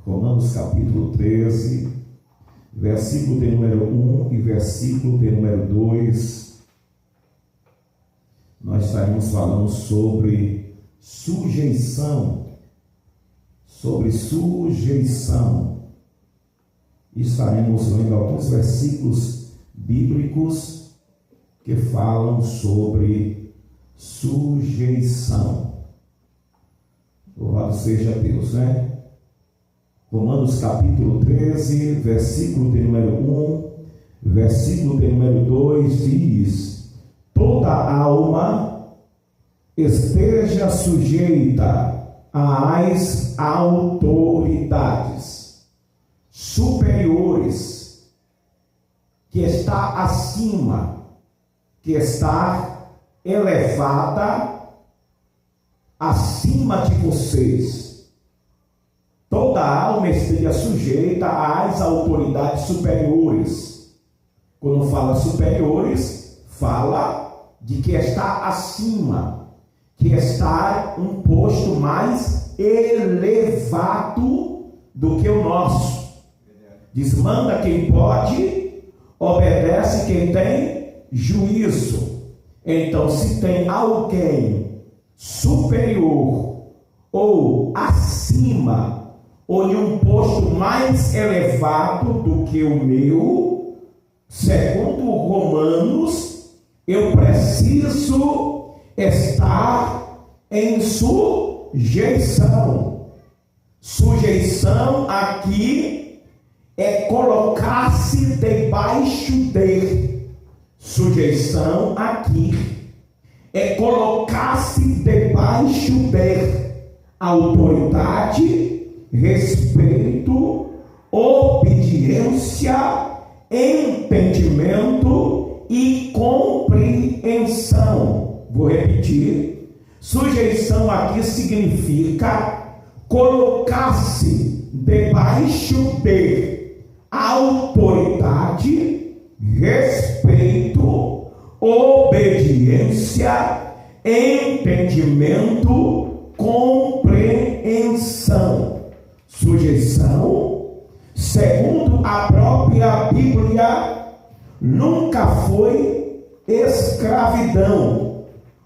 Romanos capítulo 13, versículo de número 1 e versículo de número 2. Nós estaremos falando sobre sujeição. Estaremos lendo alguns versículos bíblicos que falam sobre sujeição. Louvado seja Deus, né? Romanos capítulo 13, versículo de número 1, versículo de número 2 diz: toda alma esteja sujeita às autoridades superiores, que está acima, que está elevada acima de vocês. Toda alma esteja sujeita às autoridades superiores. Quando fala superiores, fala de que está acima, que está um posto mais elevado do que o nosso. Desmanda quem pode, obedece quem tem juízo. Então, se tem alguém superior ou acima, ou em um posto mais elevado do que o meu, segundo Romanos, eu preciso estar em sujeição. Sujeição aqui é colocar-se debaixo de. Sujeição aqui é colocar-se debaixo de autoridade, respeito, obediência, entendimento e compreensão. Vou repetir. Sujeição aqui significa colocar-se debaixo de autoridade, respeito, obediência, entendimento, compreensão. Sujeição, segundo a própria Bíblia, nunca foi escravidão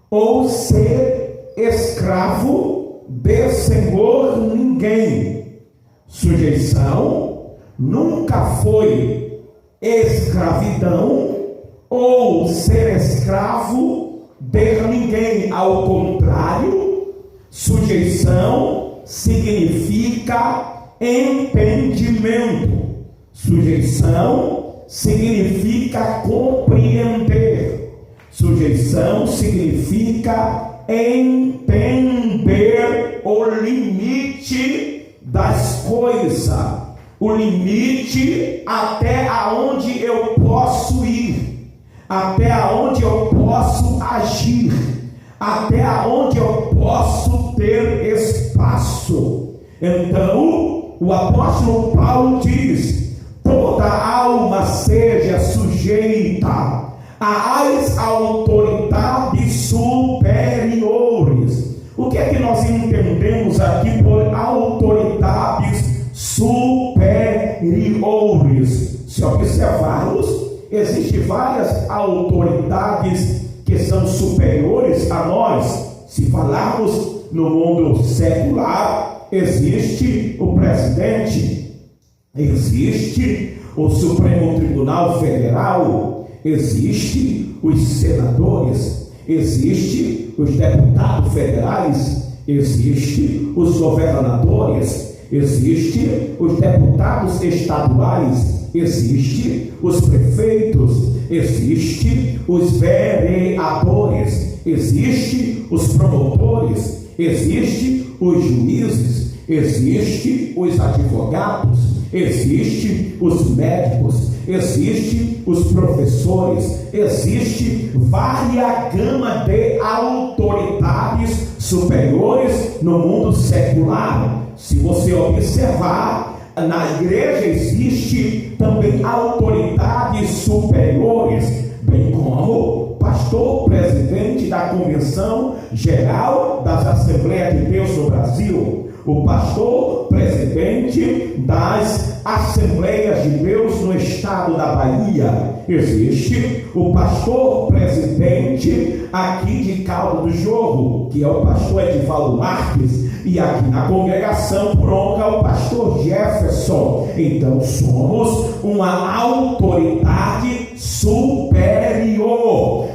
ou ser escravo de senhor ninguém. Sujeição nunca foi escravidão ou ser escravo de ninguém. Ao contrário, sujeição significa entendimento. Sujeição significa compreender. Sujeição significa entender o limite das coisas. O limite até aonde eu posso ir, até aonde eu posso agir, até aonde eu posso ter espaço. Então, o apóstolo Paulo diz: toda alma seja sujeita às autoridades superiores. O que é que nós entendemos aqui por autoridades superiores? Se observarmos, existem várias autoridades que são superiores a nós. Se falarmos no mundo secular, existe o presidente, existe o Supremo Tribunal Federal, existe os senadores, existe os deputados federais, existe os governadores, existe os deputados estaduais, existe os prefeitos, existe os vereadores, existe os promotores, existe os juízes, existe os advogados, existe os médicos, existe os professores, existe várias gama de autoridades superiores no mundo secular. Se você observar, na igreja existe também autoridades superiores, bem como pastor presidente da Convenção Geral das Assembleias de Deus no Brasil, o pastor presidente das Assembleias de Deus no estado da Bahia. Existe o pastor presidente aqui de Caldo do Jorro, que é o pastor Edivaldo Marques, e aqui na congregação bronca o pastor Jefferson. Então somos uma autoridade superior,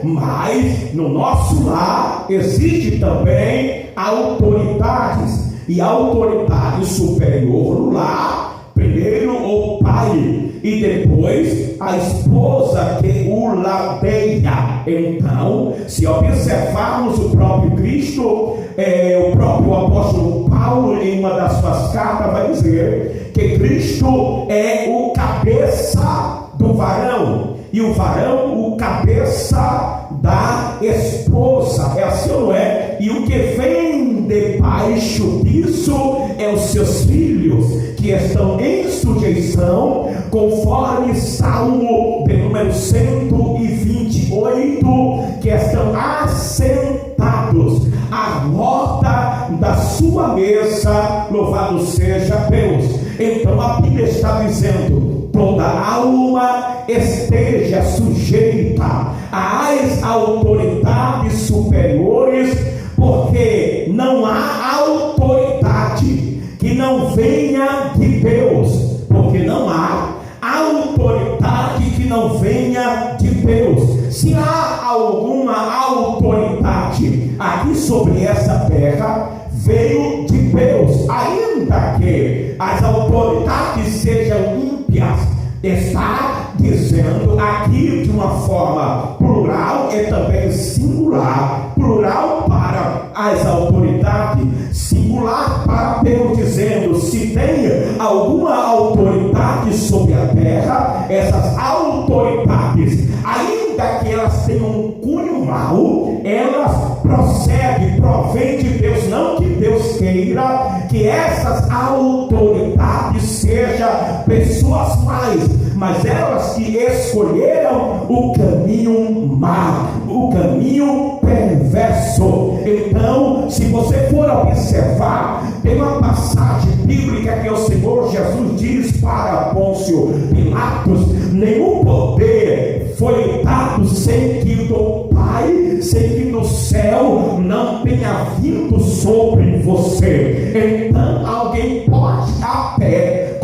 mas no nosso lar existe também autoridades, e a autoridade superior no lar, primeiro o pai e depois a esposa que o ladeia. Então, se observarmos o próprio Cristo, o próprio apóstolo Paulo, em uma das suas cartas, vai dizer que Cristo é o cabeça do varão, e o varão o cabeça da esposa. É assim ou não é? E o que vem debaixo disso é os seus filhos, que estão em sujeição, conforme Salmo de número 128, que estão assentados à roda da sua mesa. Louvado seja Deus. Então a Bíblia está dizendo: toda alma esteja sujeita às autoridades superiores, porque não há autoridade que não venha de Deus, porque não há autoridade que não venha de Deus. Se há alguma autoridade aqui sobre essa terra, veio de Deus, ainda que as autoridades sejam ímpias. Está dizendo aqui de uma forma plural e também singular. Plural para as autoridades, singular para Deus, dizendo: se tem alguma autoridade sobre a terra, essas autoridades, ainda que elas tenham um cunho mau, elas provém de Deus. Não que Deus queira que essas autoridades sejam pessoas mais, mas elas que escolheram o caminho mau, o caminho perverso. Então, se você for observar, tem uma passagem bíblica que o Senhor Jesus diz para Pôncio Pilatos: nenhum poder foi dado sem que do Pai, sem que do céu não tenha vindo sobre você. Então alguém pode até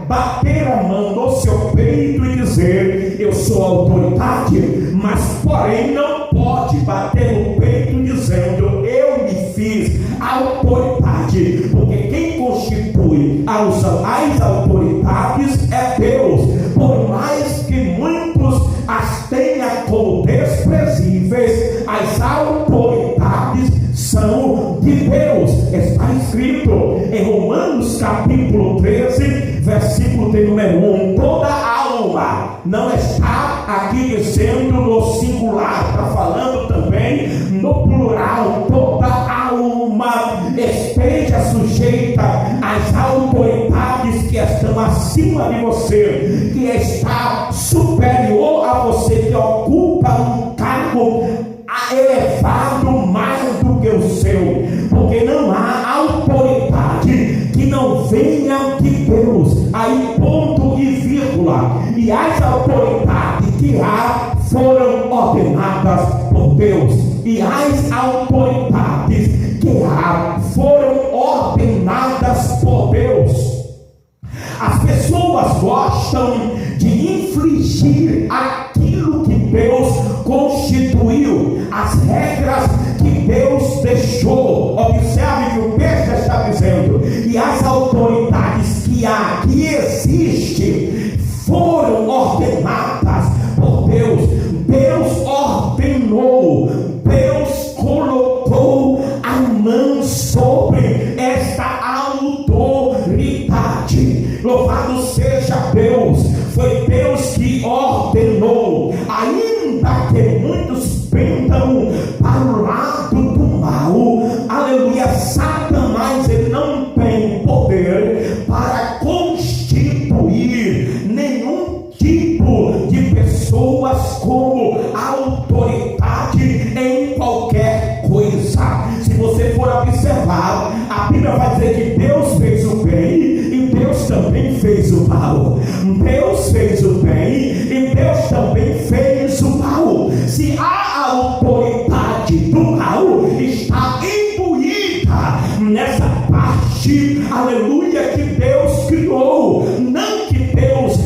bater a mão no seu peito e dizer: eu sou autoridade, mas porém não pode bater no peito dizendo: eu me fiz autoridade, porque quem constitui as autoridades é Deus. Por mais que muitos as tenham como desprezíveis, as autoridades são de Deus. Está escrito em Romanos capítulo 13, versículo de número 1. Toda alma, não está aqui dizendo no singular, está falando também no plural. Toda alma esteja sujeita às autoridades que estão acima de você, que está superior a você, que ocupa um cargo elevado mais do que o seu, porque não há autoridade que não venha de Deus. Aí ponto e vírgula. E as autoridades que há foram ordenadas por Deus, e as autoridades que há foram ordenadas por Deus. As pessoas gostam de infligir aquilo que Deus constituiu, as regras que Deus deixou. Observe que o texto está dizendo: e as autoridades que aqui existem foram ordenadas por Deus. Deus ordenou, Deus colocou a mão sobre esta autoridade. Louvado seja Deus. Foi Deus que ordenou, ainda que muitos pendam para o lado do mal. Aleluia. Satanás, ele não tem poder para constituir nenhum tipo de pessoas como autoridade em qualquer coisa. Se você for observar, a Bíblia vai também fez o mal. Deus fez o bem e Deus também fez o mal. Se a autoridade do mal está imbuída nessa parte, aleluia, que Deus criou, não que Deus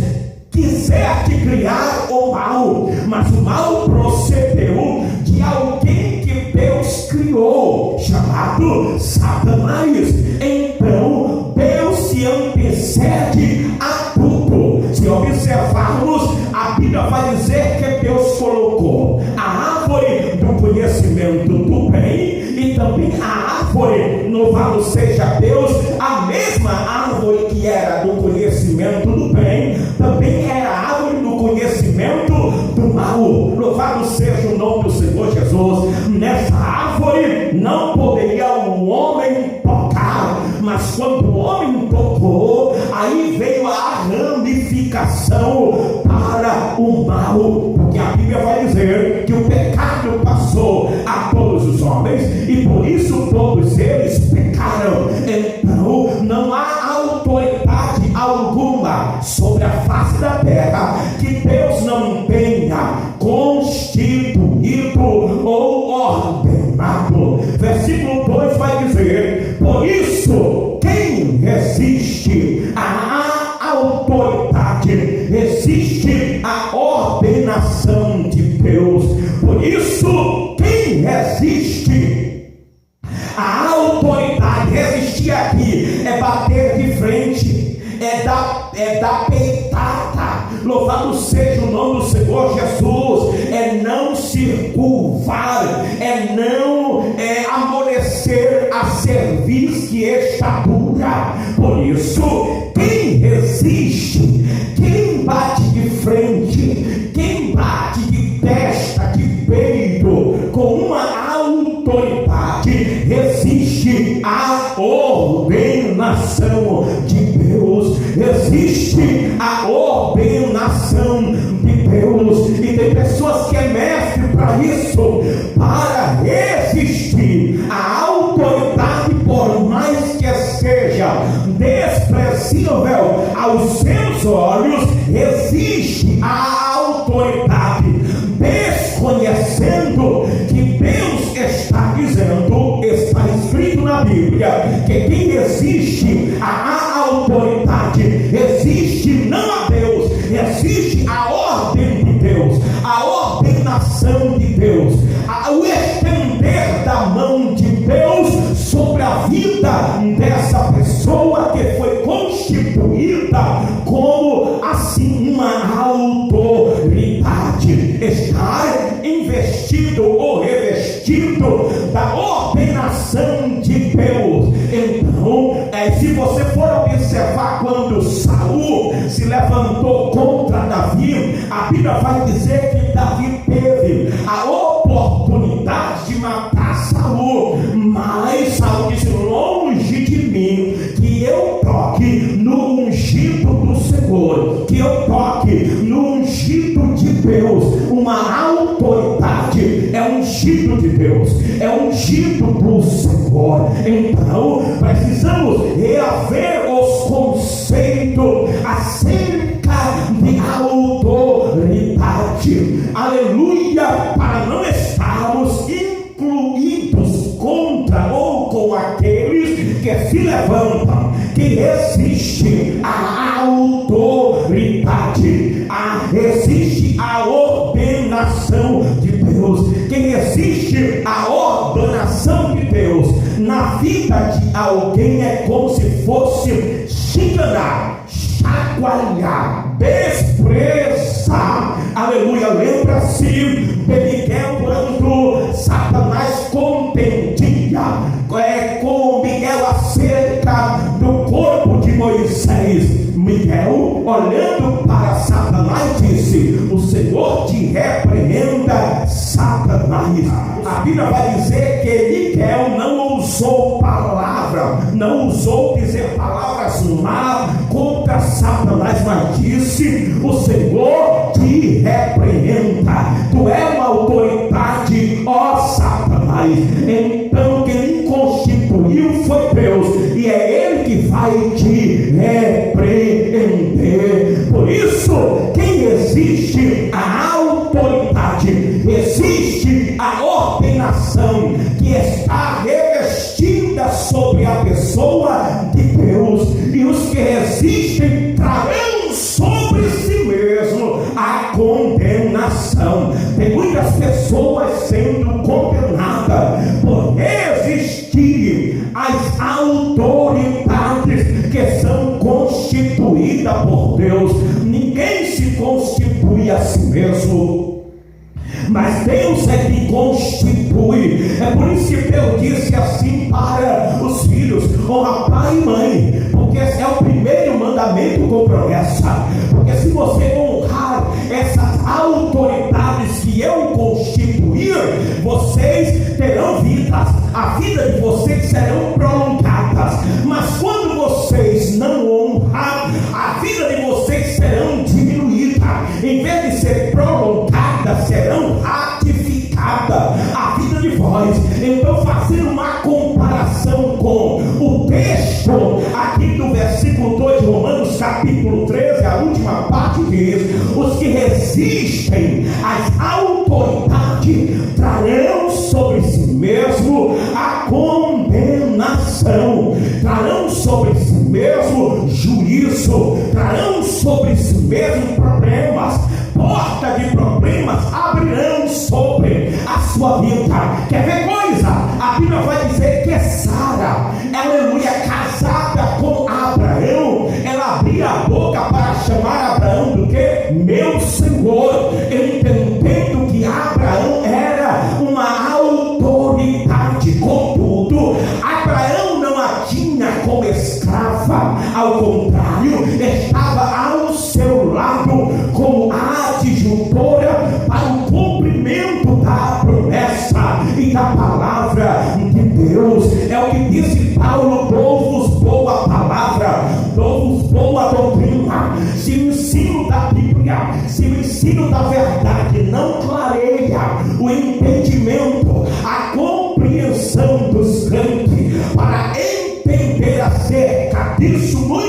quiser te criar o mal, mas o mal procedeu de alguém que Deus criou, chamado Satanás. Então Deus se antecede a tudo. Se observarmos, a Bíblia vai dizer que Deus colocou a árvore do conhecimento do bem e também a árvore, louvado seja Deus, a mesma árvore que era do conhecimento do bem, também era a árvore do conhecimento do mal. Louvado seja o nome do Senhor Jesus. Nessa árvore não poderia o homem tocar, mas quando o homem tocou, aí veio a ramificação para o mal, porque a Bíblia vai dizer que o pecado passou a todos os homens e por isso todos eles pecaram. Então não há autoridade alguma sobre a face da terra que Deus não tenha constituído ou ordenado. Versículo 2 vai dizer: por isso quem resiste à autoridade, resiste à ordenação de Deus. Por isso quem resiste à autoridade, resistir aqui é bater de frente, é dar peitada. Louvado seja o nome do Senhor Jesus. É não se curvar, é não amolecer a cerviz que está dura. Por isso quem resiste, quem bate de frente, quem bate de testa, de peito com uma autoridade, resiste à ordenação de Deus, resiste à ordenação de Deus. E tem pessoas que é mestre para isso, para resistir à autoridade, por mais que seja desprezível aos seus olhos, resiste à autoridade, desconhecendo que Deus está dizendo, está escrito na Bíblia, que quem resiste à autoridade resiste não a Deus, resiste à ordem de Deus, à ordenação de Deus, ao estender da mão de Deus sobre a vida dessa pessoa que foi constituída como assim uma autoridade, estar investido ou revestido da ordenação de Deus. Então, se você for observar quando Saul se levantou contra Davi, a Bíblia vai dizer que Davi teve a oportunidade de matar Saul, mas Saul disse: longe de mim que eu toque no ungido do Senhor, que eu toque no ungido de Deus. Uma autoridade é ungido de Deus, é ungido do Senhor. Então precisamos reaver os conceitos acerca de autoridade, aleluia, para não estarmos incluídos contra ou com aqueles que se levantam, que resistem à autoridade, resiste à ordenação de Deus. Quem resiste à ordenação de Deus na vida de alguém é como se fosse xingar, chacoalhar, desprezar. Aleluia. Lembra-se de Miguel quando Satanás contendia com Miguel acerca do corpo de Moisés. Miguel, olhando para Satanás, disse: o Senhor te repreenda, Satanás. A Bíblia vai dizer que Miguel não usou palavra, não usou dizer palavras más contra Satanás, mas disse: o Senhor te repreenda, tu é uma autoridade, ó Satanás. Então quem constituiu foi Deus, e é Ele que vai te repreender. resistem trarão sobre si mesmo a condenação. Tem muitas pessoas sendo condenadas por resistir às autoridades que são constituídas por Deus. Ninguém se constitui a si mesmo, mas Deus é que constitui. É por isso que Deus disse assim para os filhos: honra pai e mãe, porque esse é o primeiro mandamento com promessa. Porque se você honrar essas autoridades que eu constituir, vocês terão vidas, a vida de vocês serão prolongadas. Mas quando vocês não honrar, a vida de vocês serão diminuída. Em vez de ser prolongada, serão ratificada a vida de vós. Então, fazendo uma comparação com o texto aqui do versículo 2 de Romanos capítulo 13, a última parte diz: os que resistem às autoridades trarão sobre si mesmo a condenação, trarão sobre si mesmo juízo, trarão sobre si mesmo problemas. Porta de problemas abrirão sobre a sua vida. Quer ver coisa? A Bíblia vai dizer que Sara, aleluia, casada com Abraão, ela abria a boca para chamar Abraão do que? Meu Senhor, entendendo que Abraão era uma autoridade. Contudo, Abraão não a tinha como escrava, ao contrário, estava ao seu lado como adjutora para o cumprimento da promessa e da palavra de Deus. É o que disse Paulo: dou-vos boa palavra, dou-vos boa doutrina. Se o ensino da Bíblia, se o ensino da verdade não clareia o entendimento, a compreensão dos crentes para entender acerca disso, muitos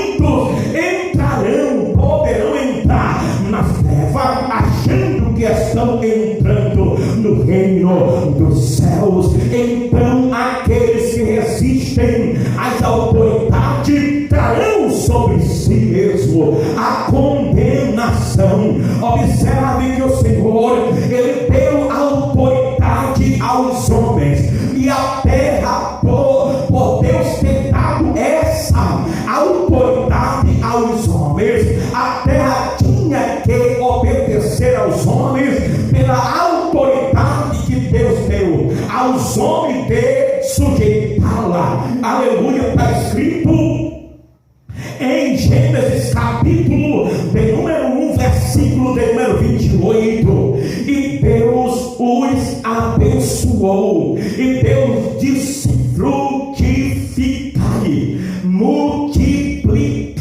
poderão entrar nas trevas achando que estão entrando no reino dos céus. Então aqueles que resistem às autoridades trarão sobre si mesmo a condenação. Observe que o Senhor, Ele deu autoridade aos homens, e a terra, por Deus ter dado essa autoridade aos homens, a terra tinha que obedecer aos homens pela autoridade que Deus deu aos homens de sujeitá-la. Aleluia, está escrito em Gênesis capítulo de número 1, versículo de número 28, e Deus os abençoou, e Deus disse: frutificai, multiplicai,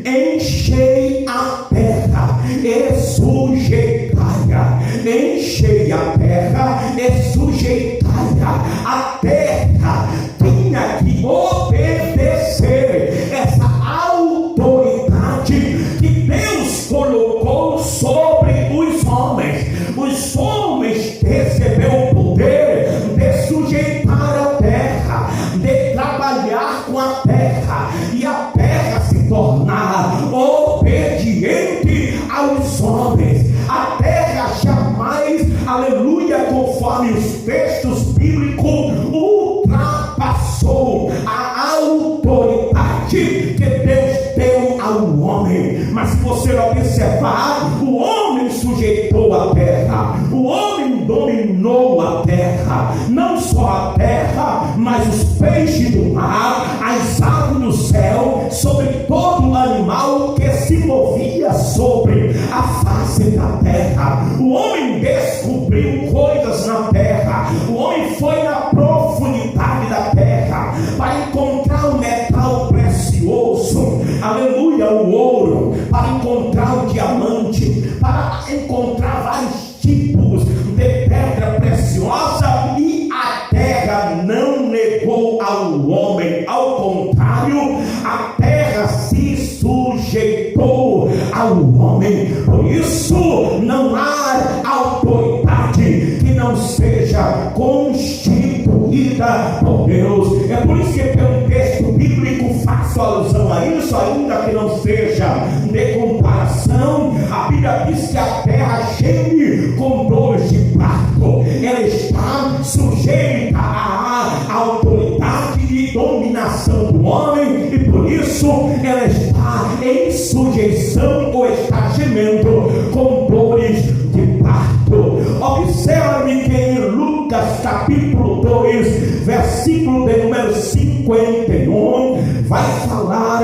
enchei a terra e sujeitai-a, enchei a terra e sujeitai-a. A terra tinha que obedecer essa autoridade que Deus colocou sobre os homens. Os homens receberam o poder de sujeitar a terra, de trabalhar com a terra, e a terra se tornar obediente aos homens. A terra jamais, aleluia, conforme os textos bíblicos, ultrapassou a autoridade que Deus deu ao homem. Mas se você observar, o homem sujeitou a terra, o homem dominou a terra, não só a terra, mas os peixes do mar, as aves do céu, sobre todo animal que se movia sobre a face da terra. O homem descobriu coisas na terra, o homem foi na profundidade da terra para encontrar o metal precioso, aleluia, o ouro, para encontrar o diamante, para encontrar vários tipos de pedra preciosa, e a terra não negou ao homem, ao contrário, a terra se sujeitou ao homem. Por isso não há autoridade que não seja constituída por Deus. É por isso que tem um texto bíblico fácil faço alusão a isso, ainda que não seja de comparação. A Bíblia diz que a terra geme com dores de parto. Ela está sujeita à autoridade e dominação do homem, e por isso ela está em sujeição ou está gemendo com dores de parto. Observe que em Lucas capítulo 2, versículo de número 51, vai falar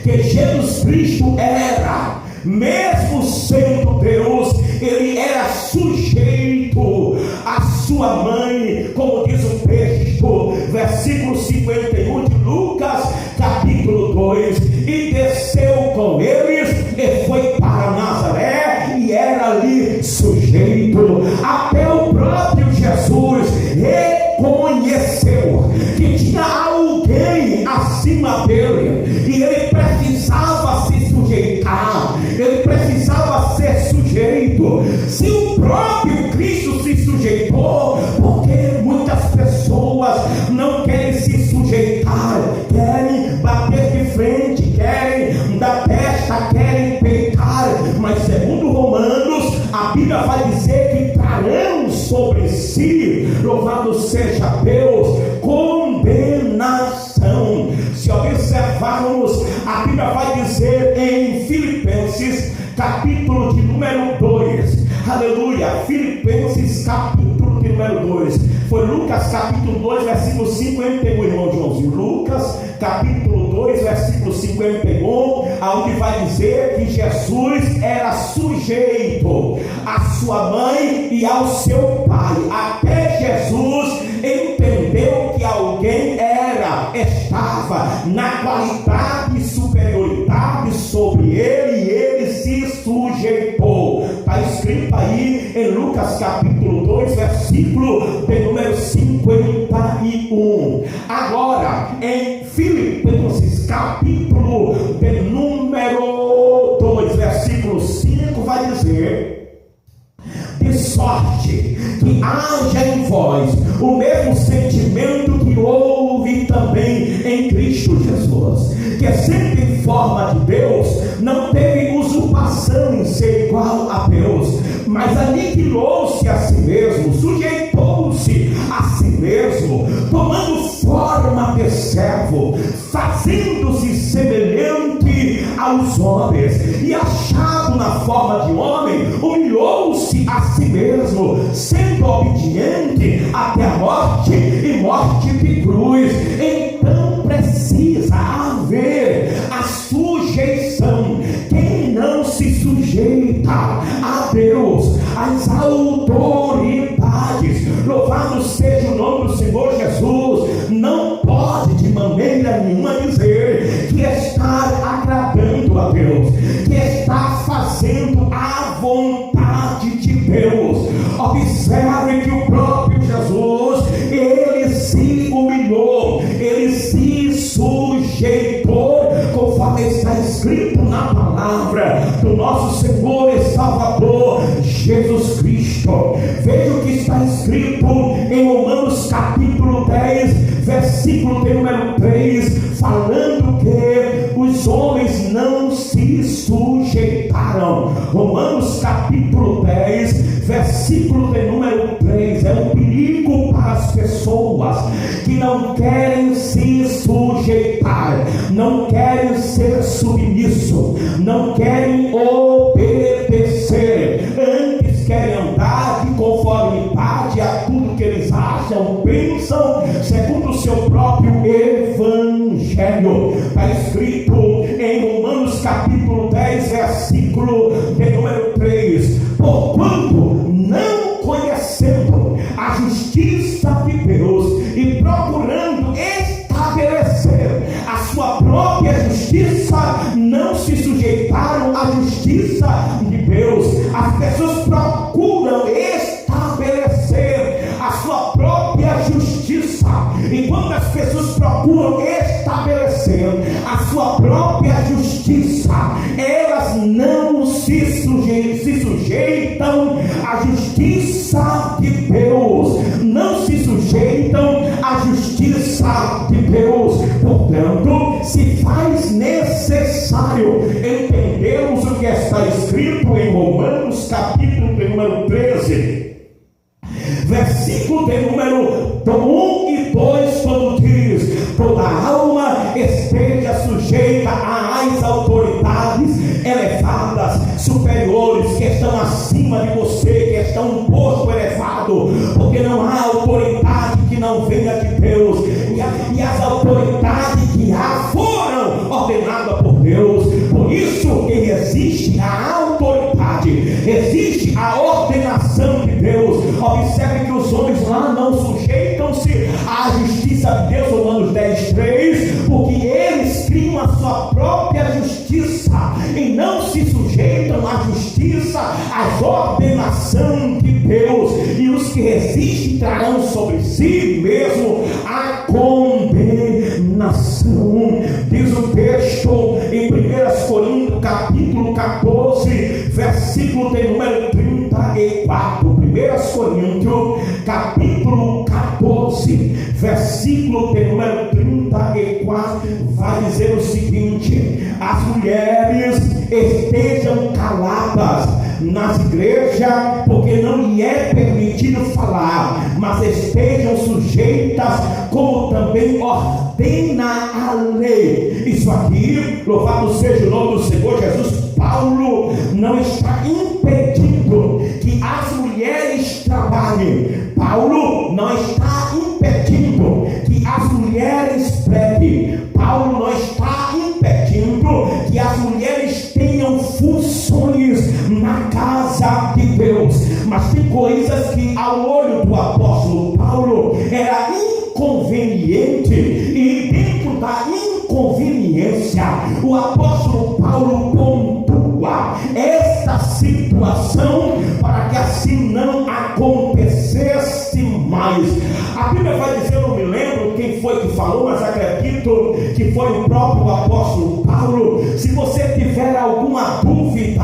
que Jesus Cristo era, mesmo sendo Deus, ele era sujeito à sua mãe, como diz o texto, versículo 51 de Lucas capítulo 2, e desceu com eles e foi para Nazaré, e era ali sujeito. Até o próprio Jesus reconheceu que tinha alguém acima dele, e ele precisava se sujeitar, ele precisava ser sujeito. Se o próprio Cristo se sujeitou, porque muitas pessoas não querem se sujeitar, querem bater de frente, querem dar testa, querem peitar, mas segundo Romanos, a Bíblia vai dizer que trarão sobre si, louvado seja Deus, condenação. Se observarmos, a Bíblia vai dizer em Filipenses capítulo de número 2, aleluia, Filipenses capítulo de número 2, foi Lucas capítulo 2, versículo 51, irmão Joãozinho. Lucas capítulo 2, versículo 51, onde vai dizer que Jesus era sujeito à sua mãe e ao seu pai. Até Jesus entendeu que alguém estava na qualidade e superioridade sobre ele, e ele se sujeitou. Está escrito aí em Lucas capítulo 2, versículo de número 51. Agora, em Filipenses capítulo de número 2, versículo 5, vai dizer: de sorte que haja em vós o mesmo sentimento que houve também em Cristo Jesus, que sendo em forma de Deus, não teve usurpação em ser igual a Deus, mas aniquilou-se a si mesmo, sujeitou-se a si mesmo, tomando forma de servo, fazendo-se semelhante aos homens, e achado na forma de homem, humilhou-se a si mesmo, sendo obediente até a morte, e morte de cruz. Então precisa haver a sujeição. Quem não se sujeita a Deus, às autoridades, louvado seja o nome do Senhor Jesus, não pode de maneira nenhuma dizer que está agradando a Deus, que está fazendo a vontade de Deus. Observe que o próprio Jesus, ele se humilhou, ele se sujeitou, conforme está escrito na palavra do nosso Senhor e Salvador Jesus Cristo. Veja o que está escrito em Romanos capítulo 10, versículo de número 3, falando que os homens não se sujeitaram. Romanos capítulo 10, versículo de número 3, é um perigo para as pessoas que não querem se sujeitar, não querem ser submissos, não querem obedecer, antes querem andar de conformidade a tudo que eles acham, pensam, segundo o seu próprio evangelho. Está escrito em Romanos capítulo 10, versículo de número 3: porquanto não conhecendo a justiça de Deus e procurando estabelecer a sua própria justiça, não se sujeitaram à justiça de Deus. As pessoas procuram estabelecer a sua própria justiça, e quando as pessoas procuram estabelecer a sua própria justiça, elas não se sujeitam à justiça de Deus, não se sujeitam à a justiça de Deus. Portanto, se faz necessário entendermos o que está escrito em Romanos capítulo de número 13, versículo de número 1 e 2, quando diz: toda alma esteja sujeita às autoridades elevadas, superiores, que estão acima de você, que estão um posto elevado, porque não há autoridade que não venha de Deus, e as autoridades que há foram ordenadas por Deus. Por isso que existe a autoridade, existe a ordenação de Deus. Observe que os homens lá não sujeitam-se à justiça de Deus, Romanos 10:3, porque eles criam a sua própria justiça e não se sujeitam à justiça, à ordenação de Deus, e os que resistem trarão sobre si mesmo a condenação. Diz o texto em 1 Coríntios capítulo 14, versículo de número 34. 1 Coríntios capítulo 14, versículo de número 34, vai dizer o seguinte: as mulheres estejam caladas nas igrejas, porque não lhe é permitido falar, mas estejam sujeitas, como também ordena a lei. Isso aqui, louvado seja o nome do Senhor Jesus, Paulo não está impedindo que as mulheres trabalhem. Paulo não está impedindo que as mulheres preguem. Paulo não está impedindo que as mulheres tenham funções na casa de Deus. Mas tem coisas que ao olho do apóstolo Paulo era inconveniente, e dentro da inconveniência o apóstolo Paulo pontua esta situação para que assim não acontecesse mais. A Bíblia vai dizer, eu não me lembro quem foi que falou, mas acredito que foi o próprio apóstolo Paulo: se você tiver alguma dúvida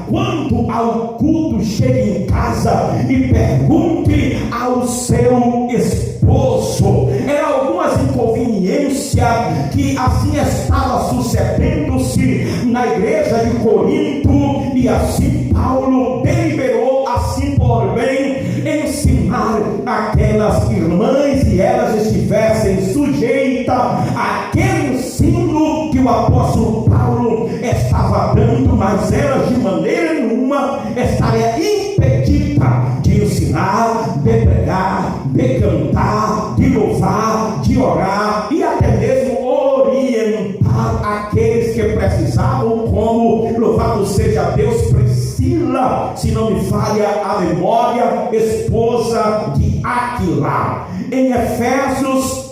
quanto ao culto, chegue em casa e pergunte ao seu esposo. Eram algumas inconveniências que assim estava sucedendo-se na igreja de Corinto, e assim Paulo deliberou, assim por bem, ensinar aquelas irmãs e elas estivessem sujeitas àquele ensino que o apóstolo Paulo estava dando, mas elas de maneira nenhuma estariam impedidas de ensinar, de pregar, de cantar, de louvar, de orar e até mesmo orientar aqueles que precisavam, como, louvado seja Deus, Priscila, se não me falha a memória, esposa de Aquila. Em Efésios,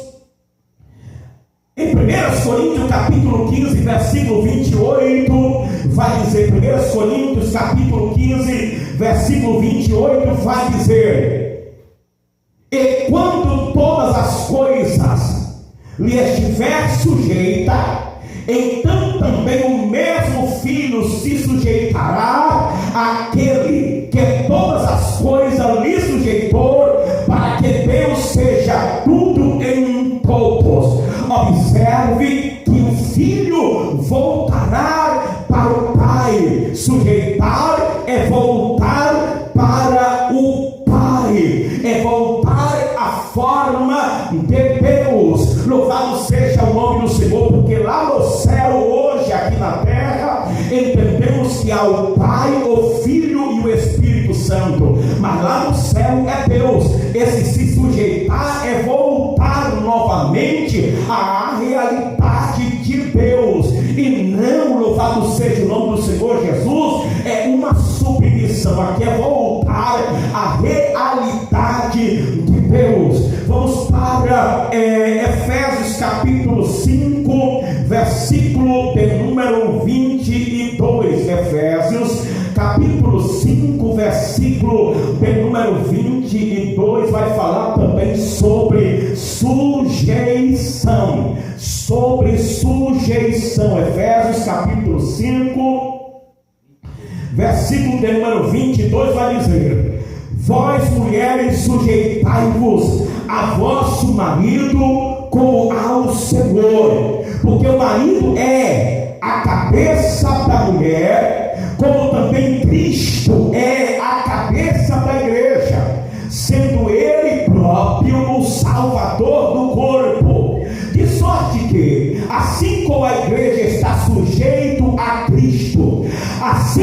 em 1 Coríntios capítulo 15, versículo 28, vai dizer, 1 Coríntios capítulo 15, versículo 28, vai dizer: e quando todas as coisas lhe estiver sujeita, então também o mesmo Filho se sujeitará àquele que todas as coisas lhe sujeitou, para que Deus seja tudo em todos. Observe que o Filho voltará para o Pai. Sujeitar é voltar para o Pai, é voltar à forma de Deus. Louvado seja o nome do Senhor, porque lá no céu, hoje aqui na terra, entendemos que há o Pai, o Filho e o Espírito Santo, mas lá no céu é Deus. Esse se sujeitar é voltar novamente à realidade de Deus, e não, louvado seja o nome do Senhor Jesus, é uma submissão. Aqui é voltar à realidade de Deus. Vamos para Efésios capítulo 5, versículo de número 22. Efésios capítulo 5, versículo de número 22, vai falar também sobre sujeição. Sobre sujeição. Efésios capítulo 5, versículo de número 22, vai dizer: Vós mulheres, sujeitai-vos a vosso marido como ao Senhor, porque o marido é a cabeça da mulher, como também Cristo é a cabeça da igreja, sendo ele próprio o salvador do corpo. De sorte que, assim como a igreja